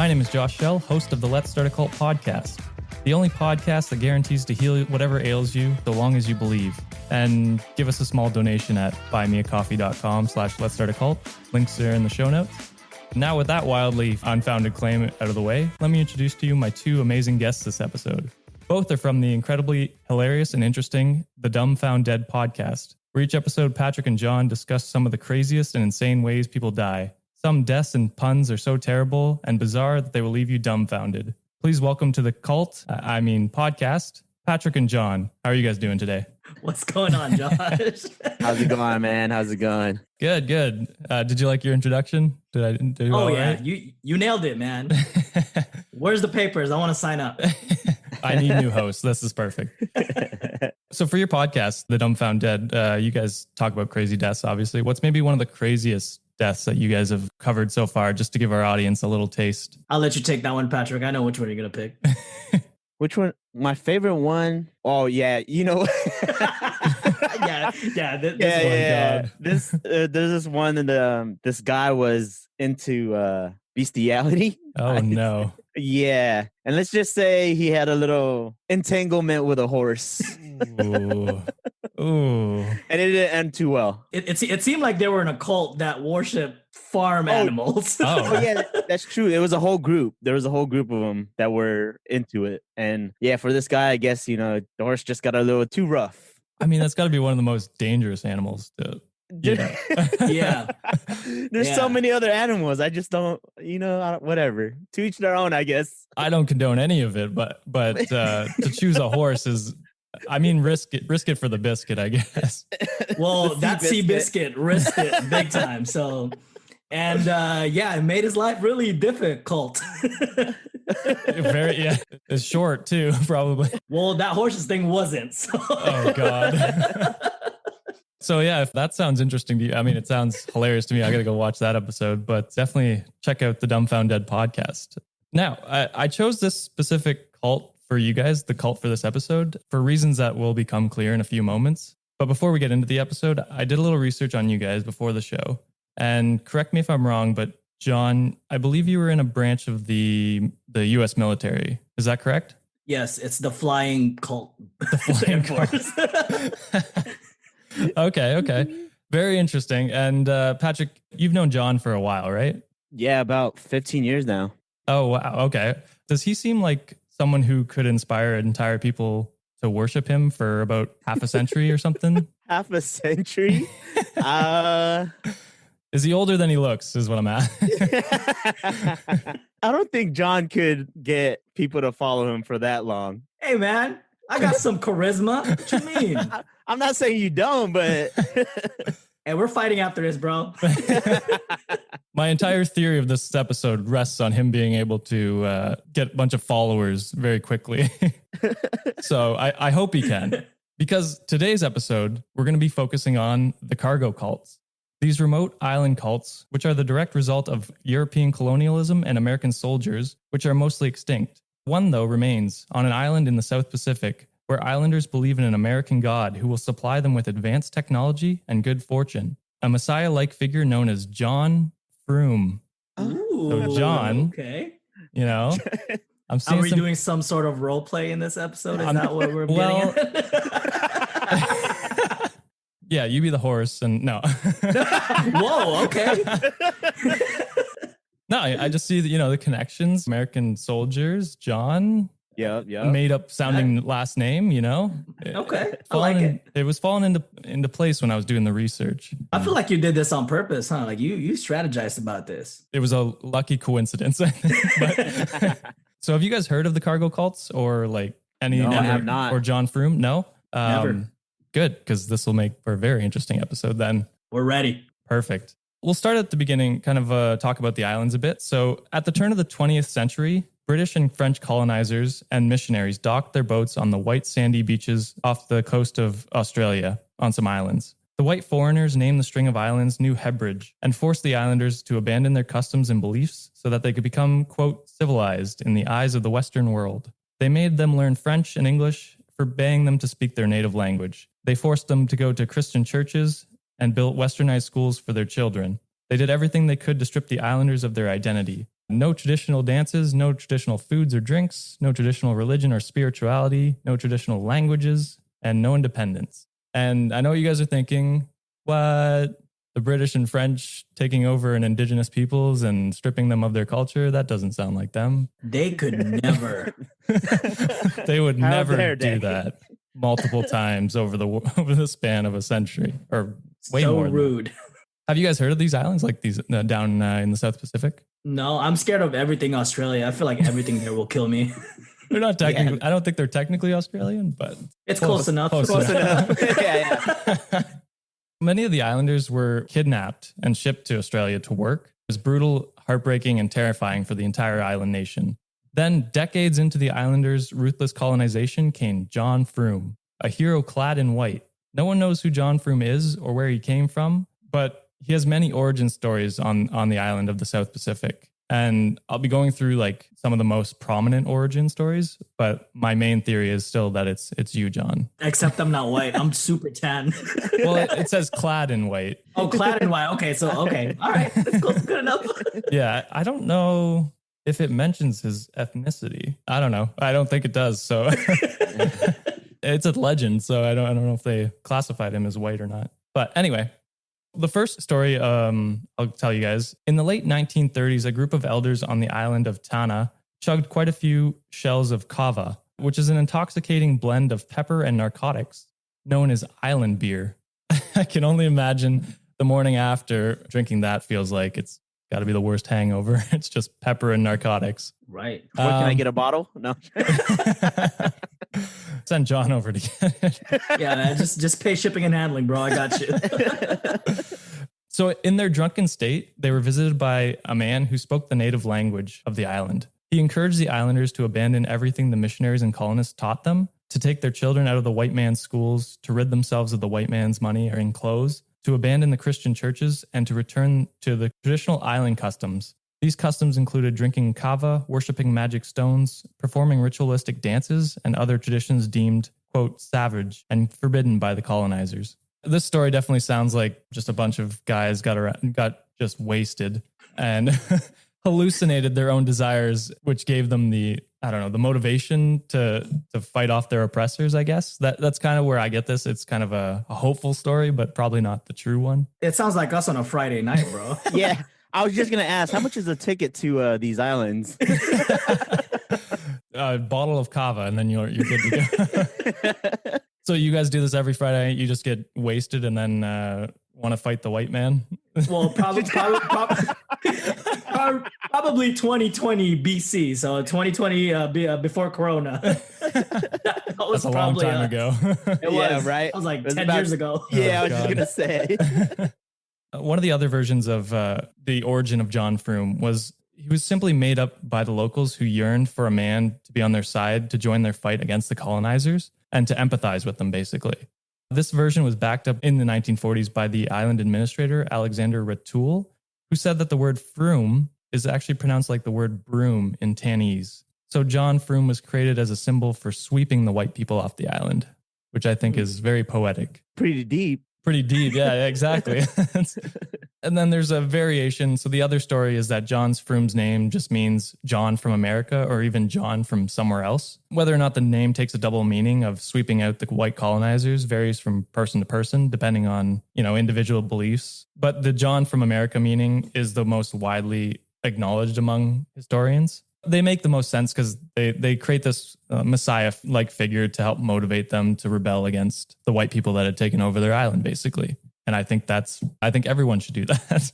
My name is Josh Shell, host of the Let's Start a Cult podcast, the only podcast that guarantees to heal whatever ails you so long as you believe. And give us a small donation at buymeacoffee.com/Let's Start a Cult. Links are in the show notes. Now with that wildly unfounded claim out of the way, let me introduce to you my two amazing guests this episode. Both are from the incredibly hilarious and interesting The Dumb Found Dead podcast, where each episode Patrick and John discuss some of the craziest and insane ways people die. Some deaths and puns are so terrible and bizarre that they will leave you dumbfounded. Please welcome to the podcast, Patrick and John. How are you guys doing today? What's going on, Josh? How's it going, man? How's it going? Good. Did you like your introduction? Did I do all yeah. right? You nailed it, man. Where's the papers? I want to sign up. I need new hosts. This is perfect. So for your podcast, The Dumb Found Dead, you guys talk about crazy deaths, obviously. What's maybe one of the craziest deaths that you guys have covered so far, just to give our audience a little taste? I'll let you take that one, Patrick. I know which one you're going to pick. Which one? My favorite one? Oh, yeah. You know. There's this one, and this guy was into bestiality. Oh, no. Yeah. And let's just say he had a little entanglement with a horse. Ooh. And it didn't end too well. It seemed like they were in a cult that worshiped farm animals. Oh, yeah, that's true. It was a whole group. There was a whole group of them that were into it. And yeah, for this guy, I guess, the horse just got a little too rough. I mean, that's got to be one of the most dangerous animals to... Yeah. There's so many other animals. I just don't, whatever. To each their own, I guess. I don't condone any of it, but to choose a horse is, I mean, risk it for the biscuit, I guess. Well, that Seabiscuit risked it big time. So, and it made his life really difficult. It's short too, probably. Well, that horse's thing wasn't. So. Oh God. So yeah, if that sounds interesting to you, I mean, it sounds hilarious to me. I got to go watch that episode, but definitely check out the Dumb Found Dead podcast. Now, I chose this specific cult for you guys, the cult for this episode, for reasons that will become clear in a few moments. But before we get into the episode, I did a little research on you guys before the show. And correct me if I'm wrong, but John, I believe you were in a branch of the U.S. military. Is that correct? Yes, it's the flying cult. The flying cult. Okay. Very interesting. And Patrick, you've known John for a while, right? Yeah, about 15 years now. Oh, wow. Okay. Does he seem like someone who could inspire entire people to worship him for about half a century or something? Half a century? Is he older than he looks, is what I'm at. I don't think John could get people to follow him for that long. Hey, man, I got some charisma. What you mean? I'm not saying you don't, but... Hey, we're fighting after this, bro. My entire theory of this episode rests on him being able to get a bunch of followers very quickly. So I hope he can. Because today's episode, we're going to be focusing on the cargo cults. These remote island cults, which are the direct result of European colonialism and American soldiers, which are mostly extinct. One, though, remains on an island in the South Pacific, where islanders believe in an American god who will supply them with advanced technology and good fortune. A messiah-like figure known as John Frum. Ooh, so John, okay. I'm seeing Are we doing some sort of role play in this episode? Is that what we're getting at? Yeah, you be the horse and no. Whoa, okay. No, I just see the connections. American soldiers, John. Yeah. Made up sounding last name, Okay. I like it. It was falling into place when I was doing the research. I feel like you did this on purpose, huh? Like you strategized about this. It was a lucky coincidence. So have you guys heard of the cargo cults or like any? No, I have not. Or John Frum? No? Never. Good, because this will make for a very interesting episode then. We're ready. Perfect. We'll start at the beginning, kind of talk about the islands a bit. So at the turn of the 20th century, British and French colonizers and missionaries docked their boats on the white sandy beaches off the coast of Australia on some islands. The white foreigners named the string of islands New Hebrides and forced the islanders to abandon their customs and beliefs so that they could become, quote, civilized in the eyes of the Western world. They made them learn French and English, forbidding them to speak their native language. They forced them to go to Christian churches and built westernized schools for their children. They did everything they could to strip the islanders of their identity. No traditional dances, no traditional foods or drinks, no traditional religion or spirituality, no traditional languages, and no independence. And I know you guys are thinking, what? The British and French taking over an indigenous peoples and stripping them of their culture? That doesn't sound like them. They could never. They would never do that multiple times over the span of a century, or way so more. So rude. Have you guys heard of these islands, like these down in the South Pacific? No, I'm scared of everything Australia. I feel like everything there will kill me. They're not technically. Yeah. I don't think they're technically Australian, but it's close enough. Close enough. Yeah. Many of the islanders were kidnapped and shipped to Australia to work. It was brutal, heartbreaking, and terrifying for the entire island nation. Then, decades into the islanders' ruthless colonization, came John Frum, a hero clad in white. No one knows who John Frum is or where he came from, but he has many origin stories on the island of the South Pacific. And I'll be going through like some of the most prominent origin stories, but my main theory is still that it's you, John. Except I'm not white. I'm super tan. Well, it says clad in white. Oh, clad in white. Okay, okay. All right. That's close. Good enough. Yeah, I don't know if it mentions his ethnicity. I don't know. I don't think it does. So it's a legend. So I don't know if they classified him as white or not. But anyway. The first story I'll tell you guys. In the late 1930s, a group of elders on the island of Tanna chugged quite a few shells of kava, which is an intoxicating blend of pepper and narcotics known as island beer. I can only imagine the morning after drinking that feels like it's got to be the worst hangover. It's just pepper and narcotics. Right. Can I get a bottle? No. Send John over to get it. Yeah, man, just pay shipping and handling, bro. I got you. So in their drunken state, they were visited by a man who spoke the native language of the island. He encouraged the islanders to abandon everything the missionaries and colonists taught them, to take their children out of the white man's schools, to rid themselves of the white man's money or in clothes, to abandon the Christian churches, and to return to the traditional island customs. These customs included drinking kava, worshiping magic stones, performing ritualistic dances, and other traditions deemed, quote, savage and forbidden by the colonizers. This story definitely sounds like just a bunch of guys got just wasted and hallucinated their own desires, which gave them the motivation to fight off their oppressors, I guess. That's kind of where I get this. It's kind of a hopeful story, but probably not the true one. It sounds like us on a Friday night, bro. Yeah. I was just going to ask, how much is a ticket to these islands? A bottle of kava, and then you're good to go. So you guys do this every Friday? You just get wasted and then want to fight the white man? Well, probably 2020 BC. So 2020 before Corona. That was That's probably a long time ago. It was, yeah, right? That was like 10 years ago. Yeah, I was just going to say. One of the other versions of the origin of John Frum was he was simply made up by the locals who yearned for a man to be on their side, to join their fight against the colonizers, and to empathize with them, basically. This version was backed up in the 1940s by the island administrator, Alexander Ratul, who said that the word Frum is actually pronounced like the word broom in Tannese. So John Frum was created as a symbol for sweeping the white people off the island, which I think is very poetic. Pretty deep. Pretty deep. Yeah, exactly. And then there's a variation. So the other story is that John Frum's name just means John from America, or even John from somewhere else. Whether or not the name takes a double meaning of sweeping out the white colonizers varies from person to person, depending on, individual beliefs. But the John from America meaning is the most widely acknowledged among historians. They make the most sense because they create this Messiah-like figure to help motivate them to rebel against the white people that had taken over their island, basically. And I think everyone should do that.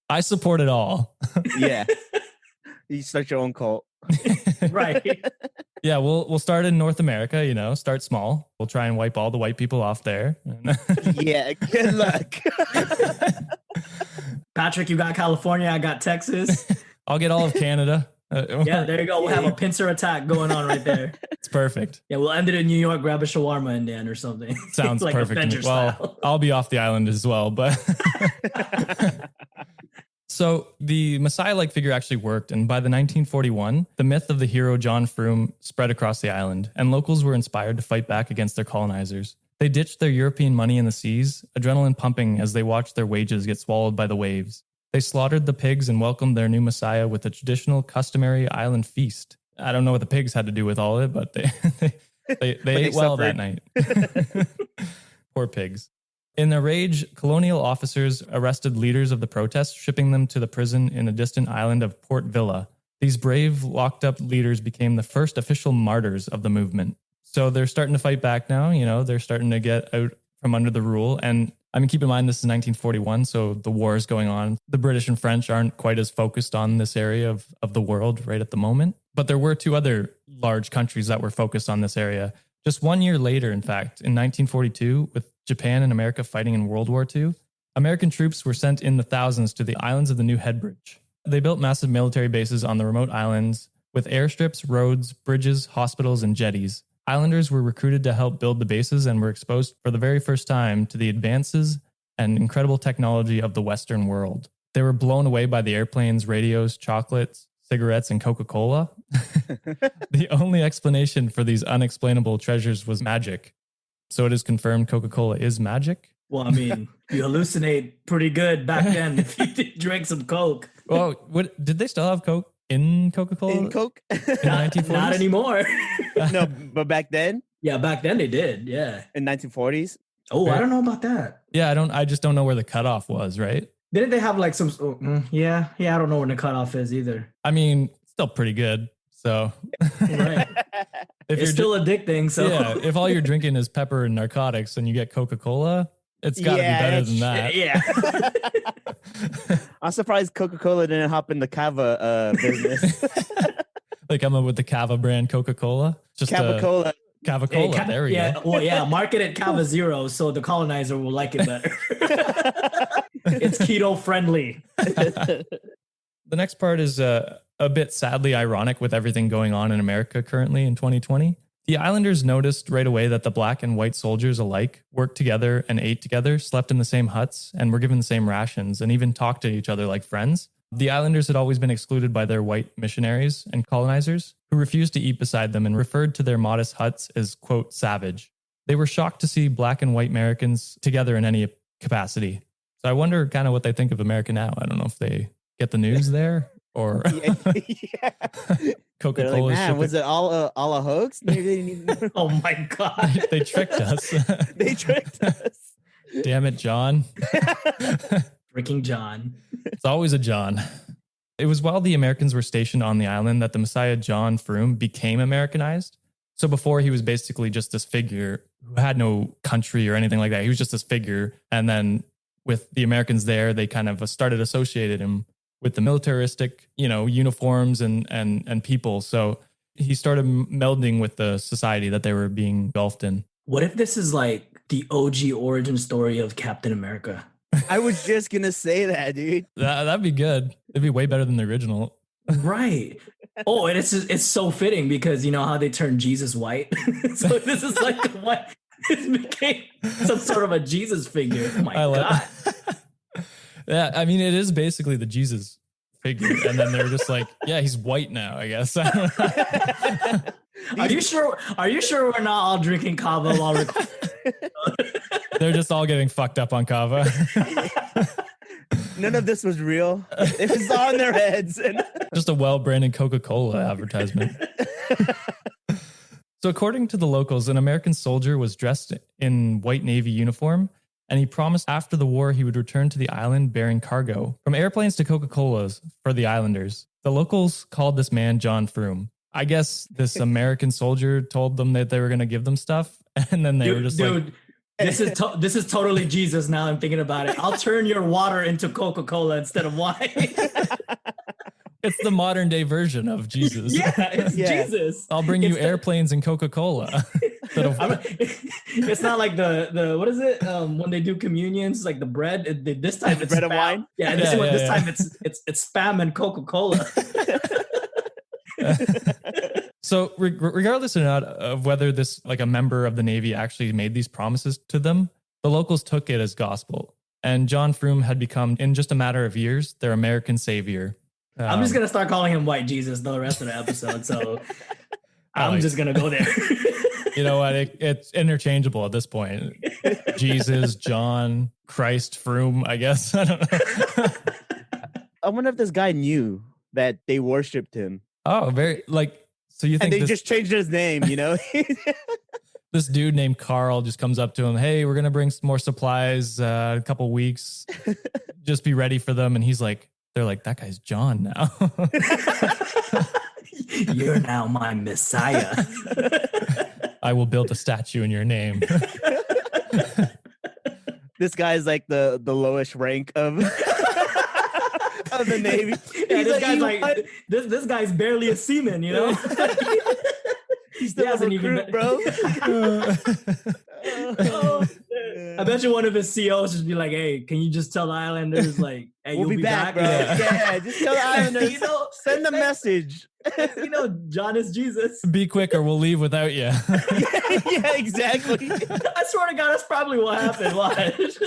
I support it all. Yeah. You start your own cult. Right. Yeah, we'll start in North America, start small. We'll try and wipe all the white people off there. Yeah, good luck. Patrick, you got California, I got Texas. I'll get all of Canada. Yeah, there you go. We'll have a pincer attack going on right there. It's perfect. Yeah, we'll end it in New York, grab a shawarma in then or something. Sounds like perfect. Avengers Well, style. I'll be off the island as well, but... So the Messiah-like figure actually worked, and by the 1941, the myth of the hero John Frum spread across the island, and locals were inspired to fight back against their colonizers. They ditched their European money in the seas, adrenaline pumping as they watched their wages get swallowed by the waves. They slaughtered the pigs and welcomed their new Messiah with a traditional customary island feast. I don't know what the pigs had to do with all of it, but they ate well that night. Poor pigs. In their rage, colonial officers arrested leaders of the protests, shipping them to the prison in a distant island of Port Vila. These brave, locked-up leaders became the first official martyrs of the movement. So they're starting to fight back now. They're starting to get out from under the rule. And I mean, keep in mind, this is 1941, so the war is going on. The British and French aren't quite as focused on this area of the world right at the moment. But there were two other large countries that were focused on this area. Just 1 year later, in fact, in 1942, with Japan and America fighting in World War II, American troops were sent in the thousands to the islands of the New Headbridge. They built massive military bases on the remote islands with airstrips, roads, bridges, hospitals, and jetties. Islanders were recruited to help build the bases and were exposed for the very first time to the advances and incredible technology of the Western world. They were blown away by the airplanes, radios, chocolates, cigarettes, and Coca-Cola. The only explanation for these unexplainable treasures was magic. So it is confirmed Coca-Cola is magic? Well, I mean, you hallucinate pretty good back then if you did drink some Coke. Well, did they still have Coke in Coca-Cola? In Coke? In the 1940s? Not anymore. No, but back then? Yeah, back then they did, yeah. In 1940s? Oh, I don't know about that. Yeah, I just don't know where the cutoff was, right? Didn't they have like some, yeah, I don't know when the cutoff is either. I mean, still pretty good, so. Right. It's still addicting, so. Yeah, if all you're drinking is pepper and narcotics and you get Coca-Cola, it's got to be better than that. Yeah. I'm surprised Coca-Cola didn't hop in the Cava business. They come up with the Cava brand Coca-Cola. Just Cava-Cola. Cava-Cola, Hey, there we go. Well, yeah, market it Cava Zero so the colonizer will like it better. It's keto friendly. The next part is a bit sadly ironic with everything going on in America currently in 2020. The islanders noticed right away that the black and white soldiers alike worked together and ate together, slept in the same huts, and were given the same rations, and even talked to each other like friends. The islanders had always been excluded by their white missionaries and colonizers, who refused to eat beside them and referred to their modest huts as, quote, savage. They were shocked to see black and white Americans together in any capacity. So I wonder kind of what they think of America now. I don't know if they get the news there or Coca-Cola. Like, man, was it all a hoax? Oh my God. They tricked us. They tricked us. Damn it, John. Freaking John. It's always a John. It was while the Americans were stationed on the island that the Messiah John Frum became Americanized. So before, he was basically just this figure who had no country or anything like that. He was just this figure. And then with the Americans there, they kind of started associated him with the militaristic, uniforms and people. So he started melding with the society that they were being engulfed in. What if this is like the OG origin story of Captain America? I was just going to say that, dude. That'd be good. It'd be way better than the original. Right. Oh, and it's so fitting because you know how they turned Jesus white? So this is like what it became some sort of a Jesus figure. Oh my God. Yeah, I mean, it is basically the Jesus figure. And then they're just like, yeah, he's white now, I guess. Are you sure we're not all drinking kava while recording? They're just all getting fucked up on kava. None of this was real. It was on their heads. Just a well-branded Coca-Cola advertisement. So according to the locals, an American soldier was dressed in white Navy uniform, and he promised after the war he would return to the island bearing cargo, from airplanes to Coca-Colas, for the islanders. The locals called this man John Frum. I guess this American soldier told them that they were going to give them stuff, and then they were just like... This is totally Jesus now I'm thinking about it. I'll turn your water into Coca-Cola instead of wine. It's the modern day version of Jesus. Yeah, it's Jesus. I'll bring you airplanes and Coca-Cola. It's not like the what is it? When they do communions, like the bread. This time it's bread spam. and wine. Yeah, this time it's spam and Coca-Cola. So regardless or not of whether this, like a member of the Navy actually made these promises to them, the locals took it as gospel. And John Frum had become, in just a matter of years, their American savior. I'm just going to start calling him White Jesus the rest of the episode. So I'm just going to go there. You know what? It's interchangeable at this point. Jesus, John, Christ, Frum, I guess. I don't know. wonder if this guy knew that they worshipped him. Oh, so you think and they just changed his name, you know? This dude named Carl just comes up to him. Hey, we're going to bring some more supplies a couple weeks. Just be ready for them. And they're like, that guy's John now. You're now my Messiah. I will build a statue in your name. This guy's like the lowest rank of of the Navy. Yeah, this guy's barely a seaman, you know? He's still a recruit, bro. I bet you one of his COs just be like, hey, can you just tell the Islanders, like, hey, we'll you'll be back, bro. Yeah, just tell the Islanders, send the message. John is Jesus. Be quick or we'll leave without you. yeah, exactly. I swear to God, that's probably what happened. Watch.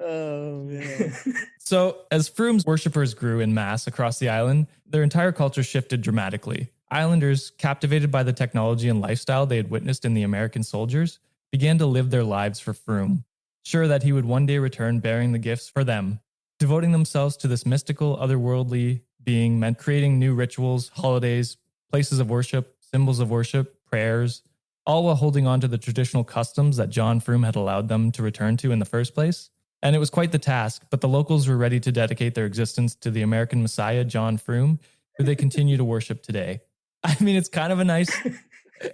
Oh, man. So as Frum's worshippers grew in mass across the island, their entire culture shifted dramatically. Islanders, captivated by the technology and lifestyle they had witnessed in the American soldiers, began to live their lives for Frum, sure that he would one day return bearing the gifts for them. Devoting themselves to this mystical, otherworldly being meant creating new rituals, holidays, places of worship, symbols of worship, prayers, all while holding on to the traditional customs that John Frum had allowed them to return to in the first place. And it was quite the task, but the locals were ready to dedicate their existence to the American Messiah, John Frum, who they continue to worship today. I mean, it's kind of a nice,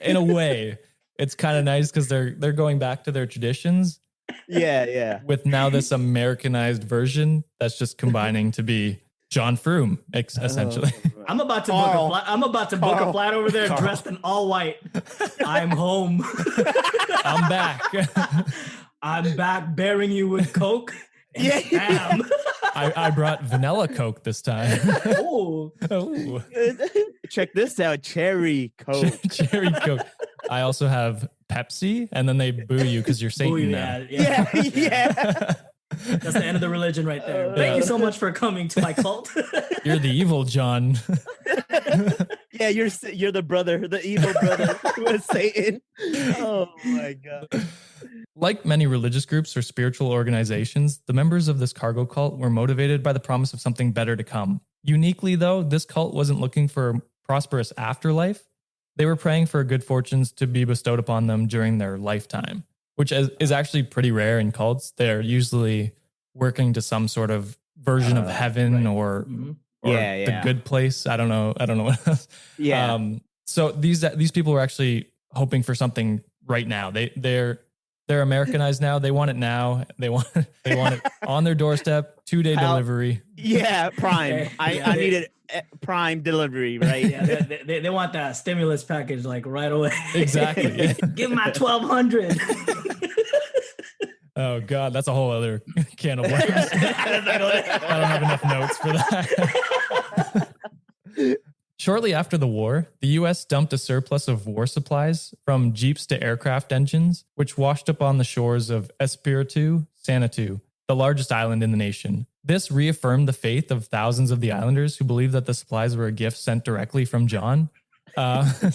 in a way, it's kind of nice because they're going back to their traditions. Yeah. With now this Americanized version that's just combining to be John Frum, essentially. I'm about to book a flight over there dressed in all white. I'm home. I'm back. I'm back bearing you with Coke. Yeah. I brought vanilla Coke this time. Oh. Check this out. Cherry Coke. Cherry Coke. I also have Pepsi, and then they boo you because you're Satan now. Yeah. That's the end of the religion right there. Thank you so much for coming to my cult. You're the evil John. Yeah, you're the brother, the evil brother who is Satan. Oh my God. Like many religious groups or spiritual organizations, the members of this cargo cult were motivated by the promise of something better to come. Uniquely, though, this cult wasn't looking for a prosperous afterlife. They were praying for good fortunes to be bestowed upon them during their lifetime, which is actually pretty rare in cults. They're usually working to some sort of version of heaven or the good place. I don't know what else. Yeah. So these people were actually hoping for something right now. They're Americanized now. They want it now. They want it on their doorstep, 2-day delivery. Yeah, Prime. I need it Prime delivery, right? Yeah, they want that stimulus package like right away. Exactly. Give my 1,200. Oh God, that's a whole other can of worms. I don't have enough notes for that. Shortly after the war, the U.S. dumped a surplus of war supplies from jeeps to aircraft engines, which washed up on the shores of Espiritu Sanatu, the largest island in the nation. This reaffirmed the faith of thousands of the islanders who believed that the supplies were a gift sent directly from John. So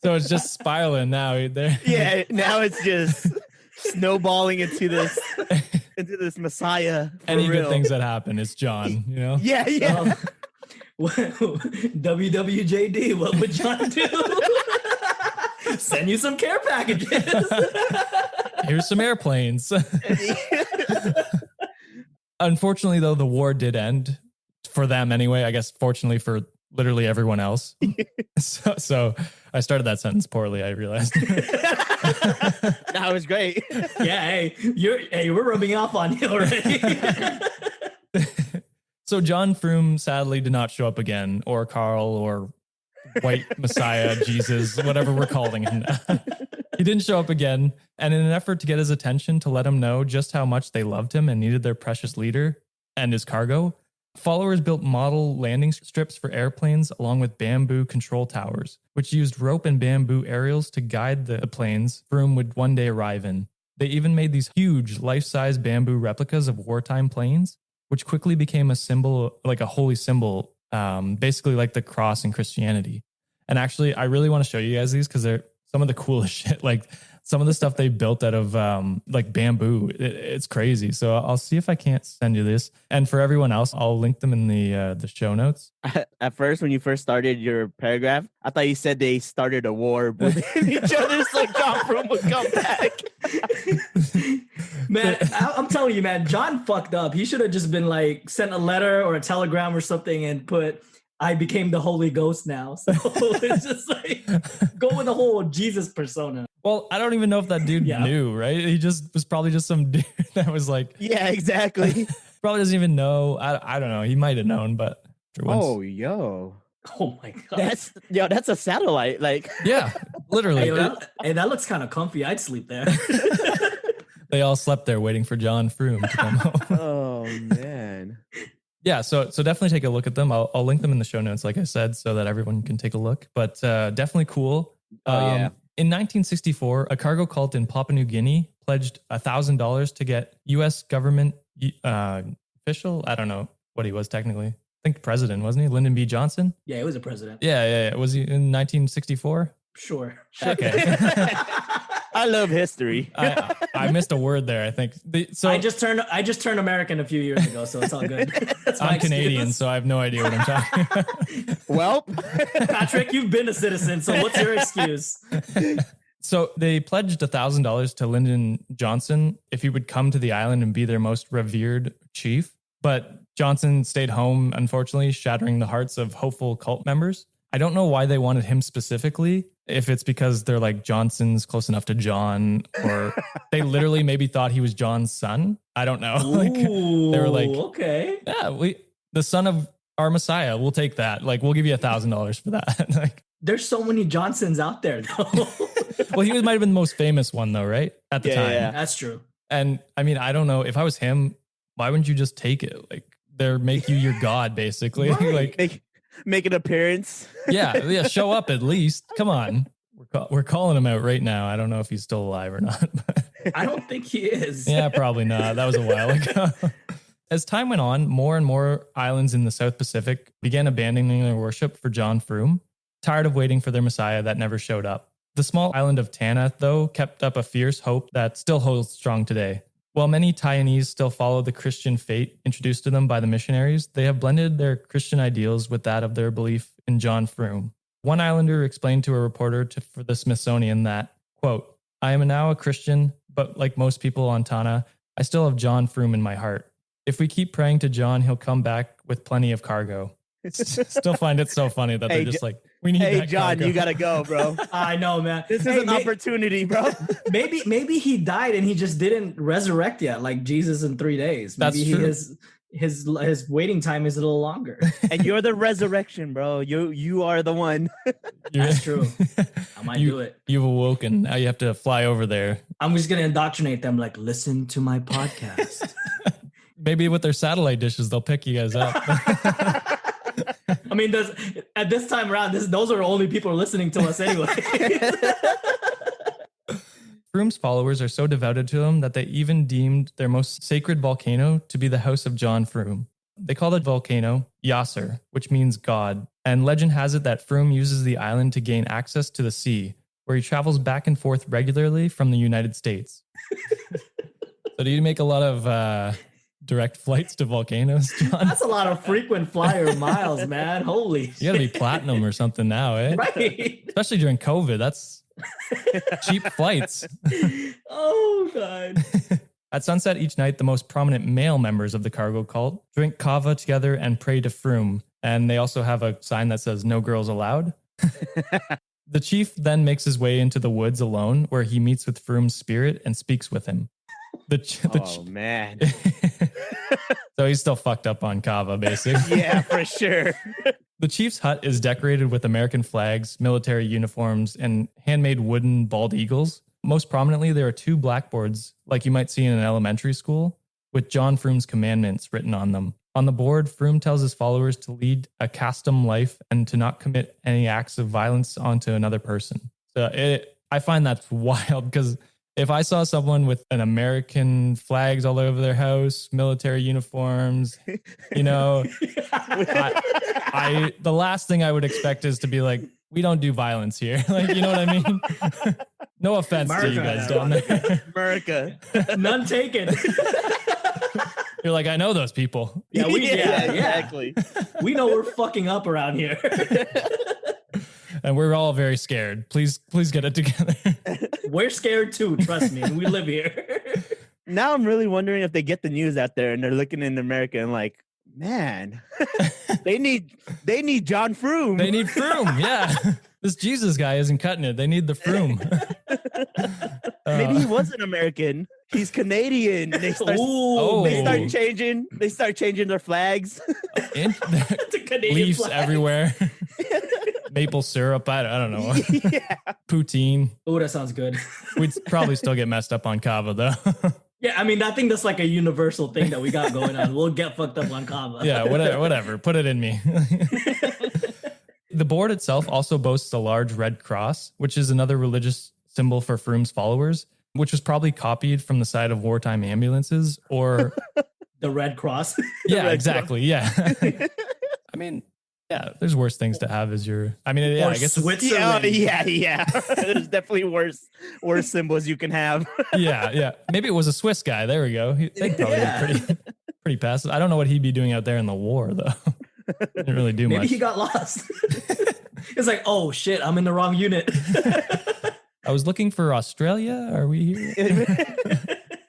it's just spiraling now. Yeah, now it's just snowballing into this Messiah. Any real. good things that happen, it's John, you know? Yeah. WWJD, what would John do? Send you some care packages. Here's some airplanes. Unfortunately, though, the war did end for them anyway. I guess fortunately for literally everyone else. So I started that sentence poorly, I realized. That was great. Yeah, we're rubbing off on you already. So John Frum sadly did not show up again, or Carl, or White Messiah, Jesus, whatever we're calling him now. He didn't show up again, and in an effort to get his attention to let him know just how much they loved him and needed their precious leader and his cargo, followers built model landing strips for airplanes along with bamboo control towers, which used rope and bamboo aerials to guide the planes Frum would one day arrive in. They even made these huge life-size bamboo replicas of wartime planes, which quickly became a symbol, like a holy symbol, basically like the cross in Christianity. And actually, I really want to show you guys these because they're some of the coolest shit. Like some of the stuff they built out of like bamboo. It's crazy. So I'll see if I can't send you this. And for everyone else, I'll link them in the show notes. At first, when you first started your paragraph, I thought you said they started a war within each other, so John Frum would come back. Man, I'm telling you, man, John fucked up. He should have just been like sent a letter or a telegram or something and put, I became the Holy Ghost now. So it's just like, go with the whole Jesus persona. Well, I don't even know if that dude knew, right? He just was probably just some dude that was like, yeah, exactly. Probably doesn't even know. I don't know. He might have known, but oh, yo. Oh my God. That's a satellite. Like, yeah, literally. Hey, that looks kind of comfy. I'd sleep there. They all slept there waiting for John Frum to come home. Oh man. Yeah, so definitely take a look at them. I'll link them in the show notes, like I said, so that everyone can take a look. But definitely cool. Yeah. In 1964, a cargo cult in Papua New Guinea pledged $1,000 to get U.S. government official. I don't know what he was technically. I think president, wasn't he? Lyndon B. Johnson? Yeah, he was a president. Yeah. Was he in 1964? Sure. Okay. I love history. I missed a word there, I think. I just turned American a few years ago, so it's all good. I'm Canadian, so I have no idea what I'm talking about. Well, Patrick, you've been a citizen, so what's your excuse? So they pledged $1,000 to Lyndon Johnson if he would come to the island and be their most revered chief. But Johnson stayed home, unfortunately, shattering the hearts of hopeful cult members. I don't know why they wanted him specifically, if it's because they're like Johnson's close enough to John, or they literally maybe thought he was John's son. I don't know. Ooh, they were like, okay, yeah, the son of our Messiah, we'll take that. Like, we'll give you $1,000 for that. Like, there's so many Johnsons out there, though. Well, he might have been the most famous one, though, right? At the time. Yeah, that's true. And I mean, I don't know. If I was him, why wouldn't you just take it? Like, they're make you your god, basically. Right. Like, make an appearance. yeah. Show up at least. Come on. We're calling him out right now. I don't know if he's still alive or not. I don't think he is. Yeah, probably not. That was a while ago. As time went on, more and more islands in the South Pacific began abandoning their worship for John Frum, tired of waiting for their Messiah that never showed up. The small island of Tanna, though, kept up a fierce hope that still holds strong today. While many Taiwanese still follow the Christian faith introduced to them by the missionaries, they have blended their Christian ideals with that of their belief in John Frum. One islander explained to a reporter for the Smithsonian that, quote, I am now a Christian, but like most people on Tanna, I still have John Frum in my heart. If we keep praying to John, he'll come back with plenty of cargo. Still find it so funny that they're just like, we need that John, cargo. You gotta go, bro. I know, man. This is an opportunity, bro. Maybe he died and he just didn't resurrect yet, like Jesus in 3 days. Maybe That's true. His waiting time is a little longer. And you're the resurrection, bro. You are the one. That's true. I might do it. You've awoken. Now you have to fly over there. I'm just gonna indoctrinate them, like, listen to my podcast. Maybe with their satellite dishes, they'll pick you guys up. I mean, at this time around, those are the only people listening to us anyway. Frum's followers are so devoted to him that they even deemed their most sacred volcano to be the house of John Frum. They call the volcano Yasser, which means God, and legend has it that Frum uses the island to gain access to the sea, where he travels back and forth regularly from the United States. So do you make a lot of direct flights to volcanoes, John? That's a lot of frequent flyer miles, man. Holy You gotta be platinum or something now, eh? right. Especially during COVID. That's cheap flights. Oh, God. At sunset each night, the most prominent male members of the cargo cult drink kava together and pray to Frum. And they also have a sign that says no girls allowed. The chief then makes his way into the woods alone, where he meets with Frum's spirit and speaks with him. Man. So he's still fucked up on kava, basically. Yeah, for sure. The chief's hut is decorated with American flags, military uniforms, and handmade wooden bald eagles. Most prominently, there are 2 blackboards, like you might see in an elementary school, with John Frum's commandments written on them. On the board, Frum tells his followers to lead a custom life and to not commit any acts of violence onto another person. So I find that's wild, because if I saw someone with an American flags all over their house, military uniforms, the last thing I would expect is to be like, we don't do violence here. Like, you know what I mean? No offense to you guys down there. America. None taken. You're like, I know those people. Yeah, exactly. We know we're fucking up around here. And we're all very scared. Please get it together. We're scared too, trust me. We live here. Now I'm really wondering if they get the news out there and they're looking in America and like, man, they need John Frum. They need Frum, yeah. This Jesus guy isn't cutting it. They need the Frum. Maybe he wasn't American. He's Canadian. They start changing their flags. Leaves flag. Everywhere. Maple syrup. I don't know. Yeah. Poutine. Oh, that sounds good. We'd probably still get messed up on kava though. Yeah, I mean, I think that's like a universal thing that we got going on. We'll get fucked up on kava. Yeah, whatever. Put it in me. The board itself also boasts a large red cross, which is another religious symbol for Frum's followers, which was probably copied from the side of wartime ambulances or the Red Cross. Yeah, Red Cross. Yeah. I mean, yeah, there's worse things to have as your. I mean, yeah, or I guess Switzerland. Yeah. There's definitely worse symbols you can have. Yeah. Maybe it was a Swiss guy. There we go. They probably pretty passive. I don't know what he'd be doing out there in the war though. Didn't really do much. Maybe he got lost. It's like, oh shit, I'm in the wrong unit. I was looking for Australia. Are we here?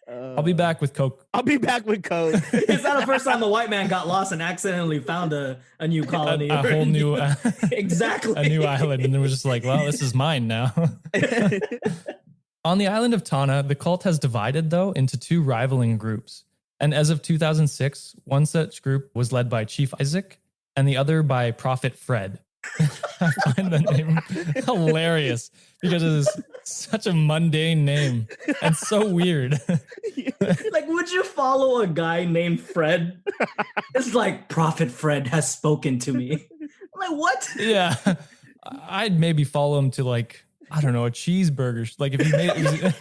I'll be back with Coke. It's not the first time the white man got lost and accidentally found a new colony. A whole new... exactly. A new island. And it was just like, well, this is mine now. On the island of Tanna, the cult has divided, though, into two rivaling groups. And as of 2006, one such group was led by Chief Isaac and the other by Prophet Fred. I find that name hilarious because it is such a mundane name and so weird. Like, would you follow a guy named Fred? It's like, Prophet Fred has spoken to me. I'm like, what? Yeah. I'd maybe follow him to like, I don't know, a cheeseburger. Like if he made it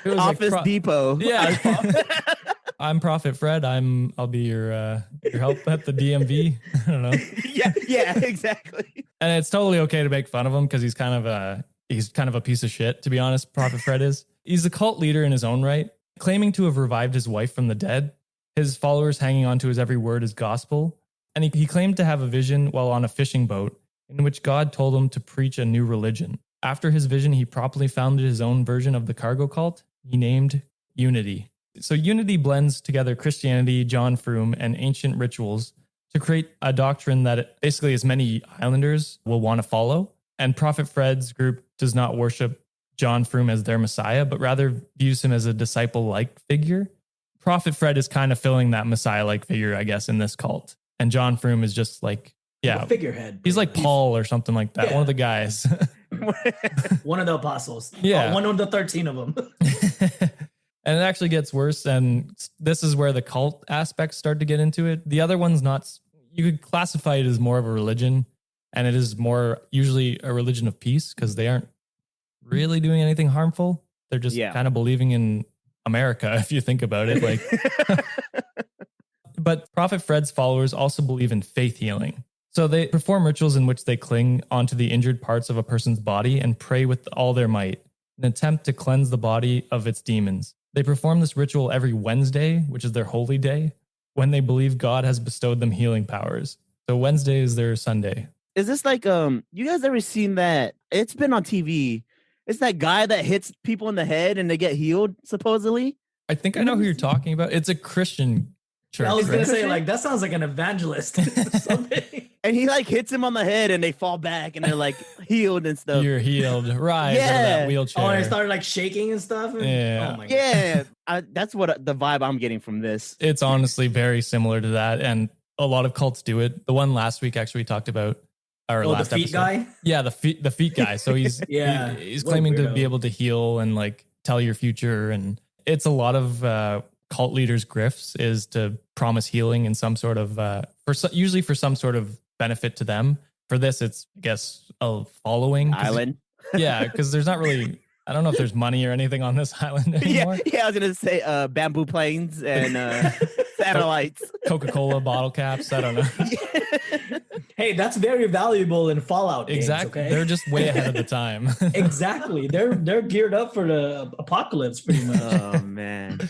was Office like Depot. Yeah. I'm Prophet Fred. I'll be your help at the DMV. I don't know. Yeah, exactly. And it's totally okay to make fun of him because he's kind of a piece of shit, to be honest. Prophet Fred is. He's a cult leader in his own right, claiming to have revived his wife from the dead. His followers hanging on to his every word as gospel. And he claimed to have a vision while on a fishing boat in which God told him to preach a new religion. After his vision, he promptly founded his own version of the cargo cult he named Unity. So Unity blends together Christianity, John Frum, and ancient rituals to create a doctrine that basically as many islanders will want to follow. And Prophet Fred's group does not worship John Frum as their messiah, but rather views him as a disciple-like figure. Prophet Fred is kind of filling that messiah-like figure, I guess, in this cult. And John Frum is just like, yeah, a figurehead. He's like Paul or something like that. Yeah. One of the guys. One of the apostles. Yeah. One of the 13 of them. And it actually gets worse. And this is where the cult aspects start to get into it. The other one's not, you could classify it as more of a religion. And it is more usually a religion of peace because they aren't really doing anything harmful. They're just kind of believing in America, if you think about it. Like, but Prophet Fred's followers also believe in faith healing. So they perform rituals in which they cling onto the injured parts of a person's body and pray with all their might, in an attempt to cleanse the body of its demons. They perform this ritual every Wednesday, which is their holy day, when they believe God has bestowed them healing powers. So Wednesday is their Sunday. Is this like, you guys ever seen that? It's been on TV. It's that guy that hits people in the head and they get healed, supposedly. I think I know who you're talking about. It's a Christian church. I was going to say, like, that sounds like an evangelist or something. And he like hits him on the head and they fall back and they're like healed and stuff. You're healed. Rise out of that wheelchair. Oh, and it started like shaking and stuff? Yeah. Oh my God. Yeah. That's what the vibe I'm getting from this. It's honestly very similar to that. And a lot of cults do it. The one last week actually we talked about. The feet episode. Guy? Yeah, the feet guy. So he's he's claiming to be able to heal and like tell your future. And it's a lot of cult leaders' grifts is to promise healing in some sort of usually for some sort of benefit to them. For this, it's I guess a following island. Yeah, because there's not really. I don't know if there's money or anything on this island anymore. Yeah, I was gonna say bamboo planes and satellites, Coca-Cola bottle caps. I don't know. Hey, that's very valuable in Fallout games, Exactly. okay? They're just way ahead of the time. Exactly. They're geared up for the apocalypse pretty much. Oh man.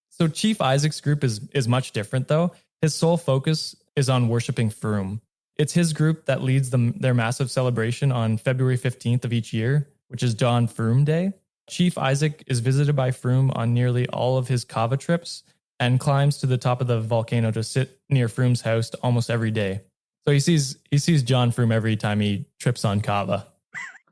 So Chief Isaac's group is much different though. His sole focus is on worshiping Frum. It's his group that leads their massive celebration on February 15th of each year, which is John Frum Day. Chief Isaac is visited by Frum on nearly all of his kava trips and climbs to the top of the volcano to sit near Frum's house almost every day. So he sees John Frum every time he trips on kava.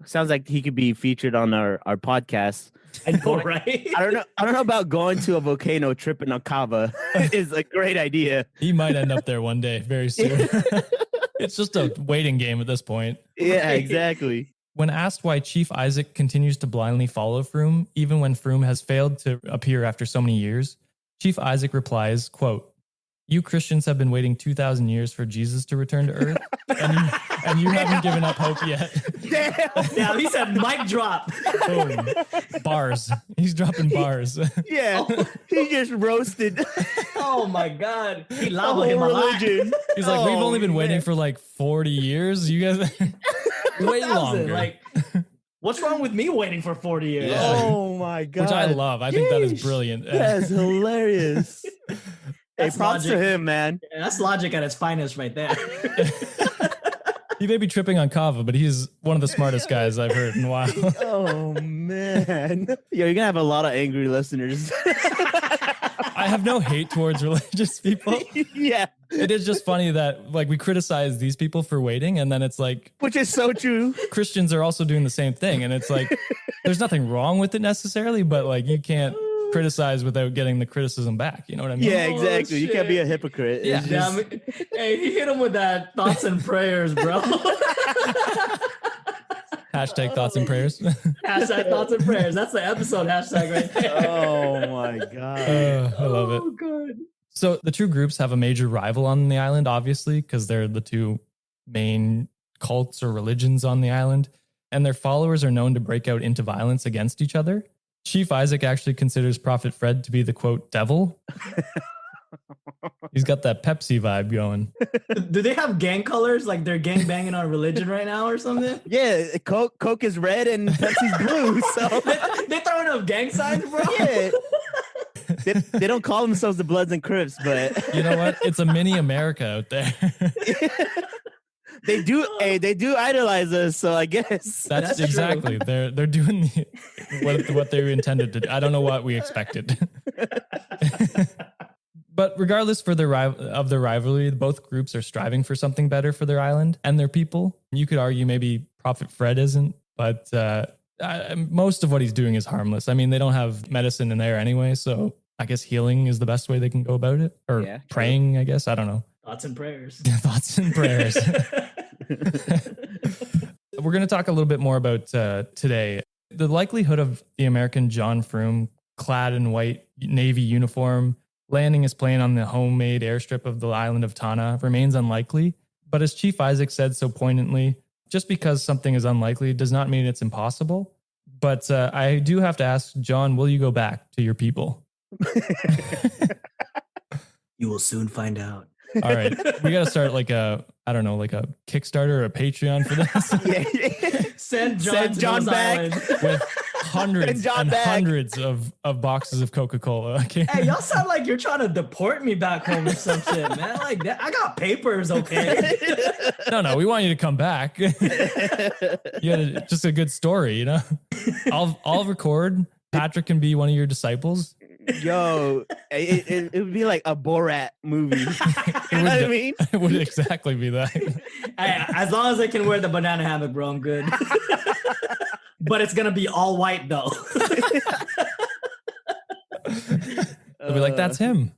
Sounds like he could be featured on our podcast. I know, right? I don't know about going to a volcano tripping on kava is a great idea. He might end up there one day, very soon. It's just a waiting game at this point. Yeah, exactly. When asked why Chief Isaac continues to blindly follow Frum, even when Frum has failed to appear after so many years, Chief Isaac replies, quote, "You Christians have been waiting 2,000 years for Jesus to return to earth, and you haven't given up hope yet." Damn. Yeah, he said mic drop. Boom. Bars. He's dropping bars. Yeah, he just roasted Oh my God. He the lava whole him a lot. religion. He's like, we've only been waiting man. for like 40 years. You guys way 1,000, longer. Like, what's wrong with me waiting for 40 years? Yeah. Oh my god, Which I love. I think that is Yeesh. brilliant. That's hilarious. Hey, That's props to logic. him, man. Yeah, that's logic at its finest right there. He may be tripping on kava, but he's one of the smartest guys I've heard in a while. Oh man, yo, you're gonna have a lot of angry listeners. I have no hate towards religious people. Yeah, It is just funny that like we criticize these people for waiting, and then it's like which is so true. Christians are also doing the same thing, and it's like there's nothing wrong with it necessarily, but like you can't criticize without getting the criticism back. You know what I mean? Yeah, Oh, exactly. You can't be a shit. hypocrite. Yeah. It's Yeah, just- I mean, hey, he hit him with that thoughts and prayers, bro. Hashtag thoughts and prayers. Hashtag thoughts and prayers. That's the episode hashtag right there. oh my god. I love it. Oh, God. So the two groups have a major rival on the island, obviously, because they're the two main cults or religions on the island, and their followers are known to break out into violence against each other. Chief Isaac actually considers Prophet Fred to be the, quote, devil. He's got that Pepsi vibe going. Do they have gang colors? Like they're gang banging on religion right now or something? Yeah, Coke is red and Pepsi's blue. So They throwing up gang signs, bro? yeah, they don't call themselves the Bloods and Crips, but You know what? It's a mini America out there. they do. Hey, they do idolize us. So I guess That's true. exactly. They're doing what they intended to do. I don't know what we expected. But regardless of their rivalry, both groups are striving for something better for their island and their people. You could argue maybe Prophet Fred isn't, but most of what he's doing is harmless. I mean, they don't have medicine in there anyway, so I guess healing is the best way they can go about it. Or Yeah, true. praying, I guess. I don't know. Thoughts and prayers. Thoughts and prayers. We're going to talk a little bit more about today. The likelihood of the American John Frum, clad in white Navy uniform, landing his plane on the homemade airstrip of the island of Tanna remains unlikely. But as Chief Isaac said so poignantly, just because something is unlikely does not mean it's impossible. But I do have to ask, John, will you go back to your people? You will soon find out. All right. We got to start like a Kickstarter or a Patreon for this. yeah. Send John, Send to John Nose back. Island. With hundreds And John and back. hundreds of boxes of Coca-Cola. Okay. Hey, y'all sound like you're trying to deport me back home or some shit, man. Like that, I got papers, okay? No, we want you to come back. You had just a good story, you know. I'll record. Patrick can be one of your disciples. Yo, it would be like a Borat movie. You know what I mean? It would exactly be that. Hey, as long as I can wear the banana hammock, bro, I'm good. But it's gonna be all white though. They'll be like, "That's him.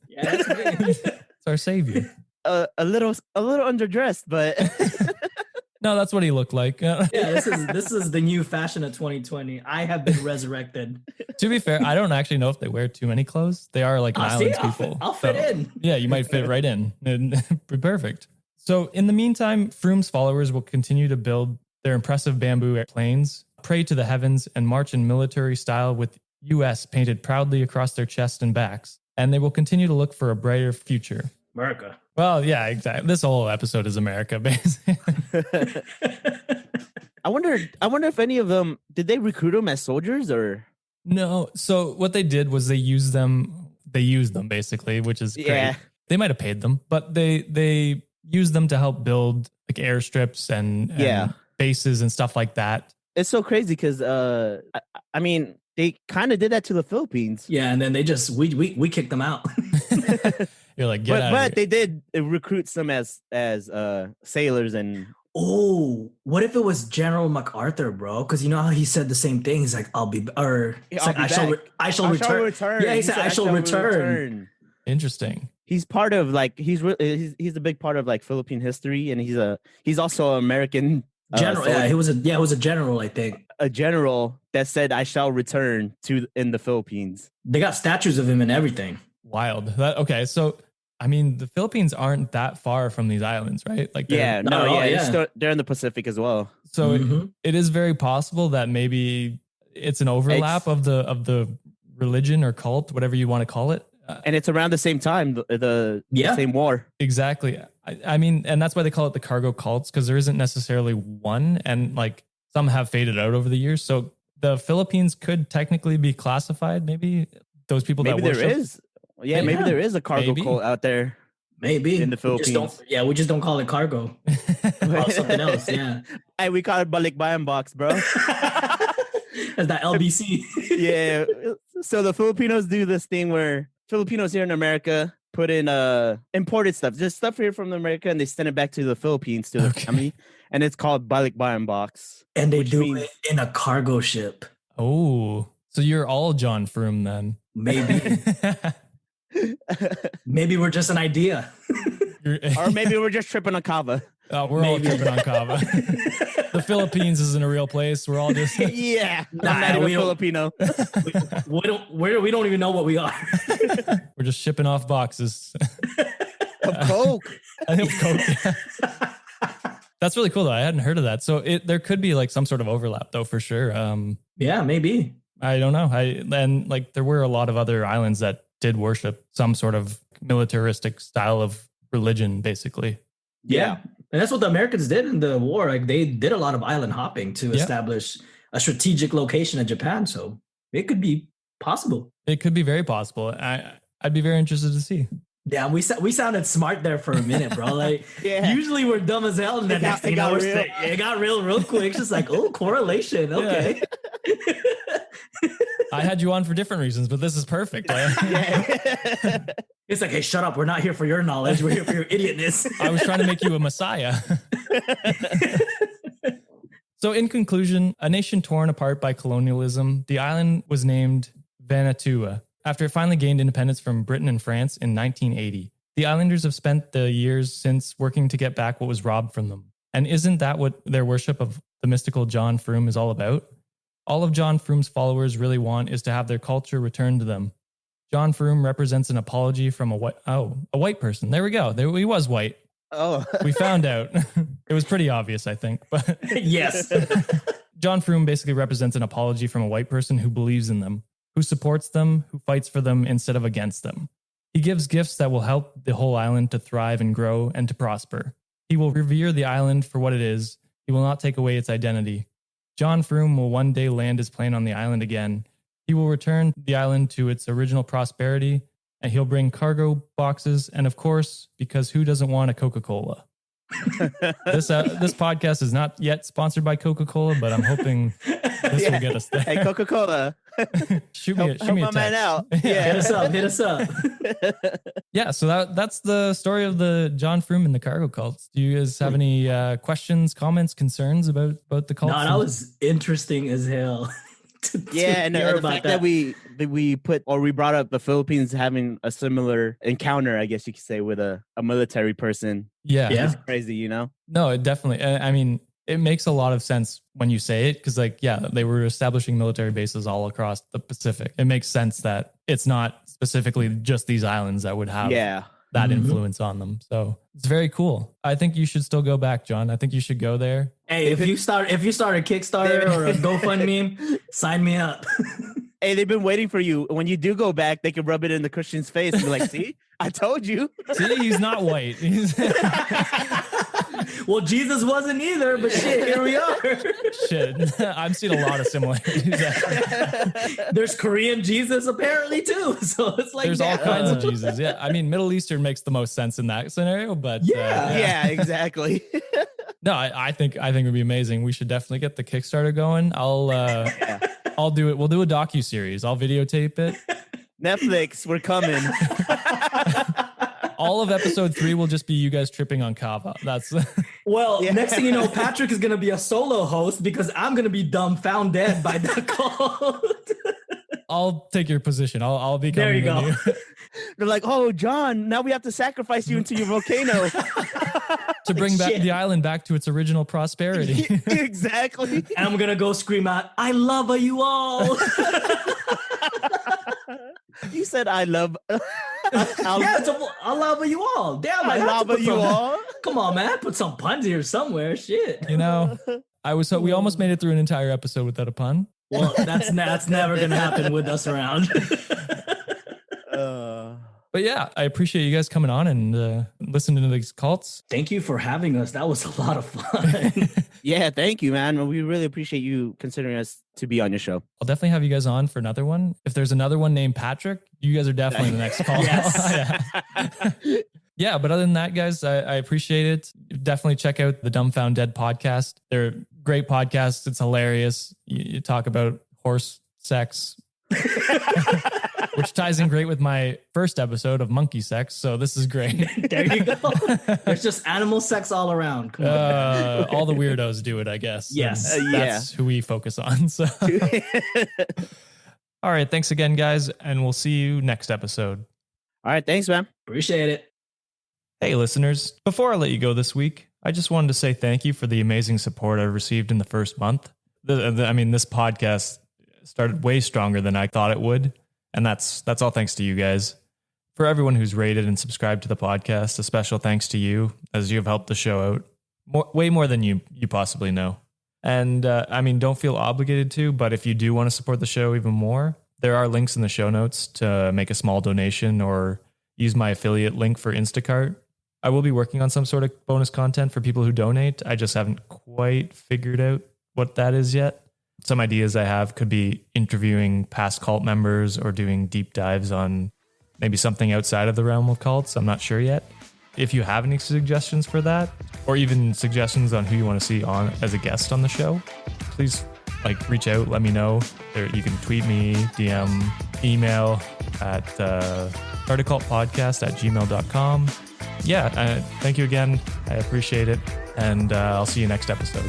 Yeah, that's me. It's our savior." A little underdressed, but No, that's what he looked like. Yeah, this is the new fashion of 2020. I have been resurrected. To be fair, I don't actually know if they wear too many clothes. They are like an islands people. I'll fit So, in. Yeah, you might fit right in and be perfect. So in the meantime, Frum's followers will continue to build their impressive bamboo airplanes, pray to the heavens, and march in military style with US painted proudly across their chests and backs. And they will continue to look for a brighter future. America. Well, yeah, exactly. This whole episode is America, basically. I wonder if any of them did they recruit them as soldiers or No. So what they did was they used them. They used them basically, which is great. Yeah. They might have paid them, but they used them to help build like airstrips and bases and stuff like that. It's so crazy because I mean they kind of did that to the Philippines. Yeah, and then they just we kicked them out. You're like, get out of here. But they did recruit some as sailors and. Oh, what if it was General MacArthur, bro? Because you know how he said the same thing. He's like, "I'll be," or it's like, I shall return. Yeah, he said, "I shall return." Interesting. He's part of like he's a big part of like Philippine history, and he's also an American general. soldier. He was a general, I think. A general that said, "I shall return in the Philippines." They got statues of him and everything. Wild. Okay, so I mean, the Philippines aren't that far from these islands, right? Like, they're in the Pacific as well. So it is very possible that maybe it's an overlap of the religion or cult, whatever you want to call it. And it's around the same time, the same war. Exactly. I mean, and that's why they call it the cargo cults, because there isn't necessarily one, and like some have faded out over the years. So the Philippines could technically be classified. Maybe those people maybe that worship. There is. Yeah, maybe there is a cargo cult out there. Maybe in the Philippines. We just don't call it cargo. Call it something else. Yeah. Hey, we call it balikbayan box, bro. That's that LBC. Yeah. So the Filipinos do this thing where Filipinos here in America put in imported stuff, just stuff here from America, and they send it back to the Philippines to the family, and it's called balikbayan box. And they do it in a cargo ship. Oh, so you're all John Frum then? Maybe. Maybe we're just an idea. Or maybe we're just tripping on kava. We're all tripping on kava. The Philippines isn't a real place. We're all just I'm not even Filipino. We don't even know what we are. We're just shipping off boxes of Coke. I think Coke. Yeah. That's really cool though. I hadn't heard of that. So there could be like some sort of overlap though, for sure. Yeah, maybe. I don't know. And like there were a lot of other islands that did worship some sort of militaristic style of religion, basically. Yeah. And that's what the Americans did in the war. Like they did a lot of island hopping to establish a strategic location in Japan. So it could be possible. It could be very possible. I'd be very interested to see. Yeah, we sounded smart there for a minute, bro. Like usually we're dumb as hell, and then next thing you know, it got real quick. It's just like, oh, correlation. Okay. Yeah. I had you on for different reasons, but this is perfect. It's like, hey, shut up. We're not here for your knowledge. We're here for your idiotness. I was trying to make you a messiah. So in conclusion, a nation torn apart by colonialism, the island was named Vanuatu after it finally gained independence from Britain and France in 1980. The islanders have spent the years since working to get back what was robbed from them. And isn't that what their worship of the mystical John Frum is all about? All of John Frum's followers really want is to have their culture returned to them. John Frum represents an apology from a white person. There we go. He was white. Oh, we found out. It was pretty obvious, I think. But yes. John Frum basically represents an apology from a white person who believes in them, who supports them, who fights for them instead of against them. He gives gifts that will help the whole island to thrive and grow and to prosper. He will revere the island for what it is. He will not take away its identity. John Frum will one day land his plane on the island again. He will return the island to its original prosperity, and he'll bring cargo boxes, and of course, because who doesn't want a Coca-Cola? This podcast is not yet sponsored by Coca-Cola, but I'm hoping this will get us there. Hey, Coca-Cola. shoot me a text. Man out. Yeah, hit us up. Yeah, so that's the story of the John Frum and the cargo cults. Do you guys have any questions, comments, concerns about the cults? No, that was interesting as hell. And the fact that we brought up the Philippines having a similar encounter, I guess you could say, with a military person. Yeah. It's crazy, you know? No, it definitely. I mean, it makes a lot of sense when you say it because, they were establishing military bases all across the Pacific. It makes sense that it's not specifically just these islands that would have that influence on them. So it's very cool. I think you should still go back, John. I think you should go there. Hey, if you start a Kickstarter or a GoFundMe, sign me up. Hey, they've been waiting for you. When you do go back, they can rub it in the Christian's face and be like, see, I told you. See, he's not white. Well, Jesus wasn't either, but shit, here we are. Shit, I've seen a lot of similarities. There's Korean Jesus apparently too, so it's like There's all kinds of Jesus. Yeah, I mean, Middle Eastern makes the most sense in that scenario, but Yeah, exactly. No, I think it would be amazing. We should definitely get the Kickstarter going. I'll do it. We'll do a docu-series. I'll videotape it. Netflix, we're coming. All of episode 3 will just be you guys tripping on kava. That's well, next thing you know, Patrick is going to be a solo host because I'm going to be dumbfounded by that call. I'll take your position. I'll be There you go. They're like, oh, John, now we have to sacrifice you into your volcano. To bring back the island back to its original prosperity. Exactly. And I'm going to go scream out, I love you all. You said I love. I love you all. Damn, I love you all. Come on, man. Put some puns here somewhere. Shit. You know, we almost made it through an entire episode without a pun. Well, that's never going to happen with us around. But yeah, I appreciate you guys coming on and listening to these cults. Thank you for having us. That was a lot of fun. Yeah, thank you, man. We really appreciate you considering us to be on your show. I'll definitely have you guys on for another one. If there's another one named Patrick, you guys are definitely the next call. Yes. Yeah, but other than that, guys, I appreciate it. Definitely check out the Dumbfound Dead podcast. They're great podcasts. It's hilarious. You talk about horse sex, which ties in great with my first episode of monkey sex. So this is great. There you go. There's just animal sex all around. Come on. All the weirdos do it, I guess. Yes. That's who we focus on. So, all right. Thanks again, guys. And we'll see you next episode. All right. Thanks, man. Appreciate it. Hey, listeners. Before I let you go this week, I just wanted to say thank you for the amazing support I've received in the first month. This podcast started way stronger than I thought it would. And that's all thanks to you guys. For everyone who's rated and subscribed to the podcast, a special thanks to you, as you have helped the show out way more than you possibly know. And don't feel obligated to, but if you do want to support the show even more, there are links in the show notes to make a small donation or use my affiliate link for Instacart. I will be working on some sort of bonus content for people who donate. I just haven't quite figured out what that is yet. Some ideas I have could be interviewing past cult members or doing deep dives on maybe something outside of the realm of cults. I'm not sure yet. If you have any suggestions for that, or even suggestions on who you want to see on as a guest on the show, please reach out, let me know. You can tweet me, DM, email at startacultpodcast@gmail.com. Yeah, thank you again. I appreciate it. And I'll see you next episode.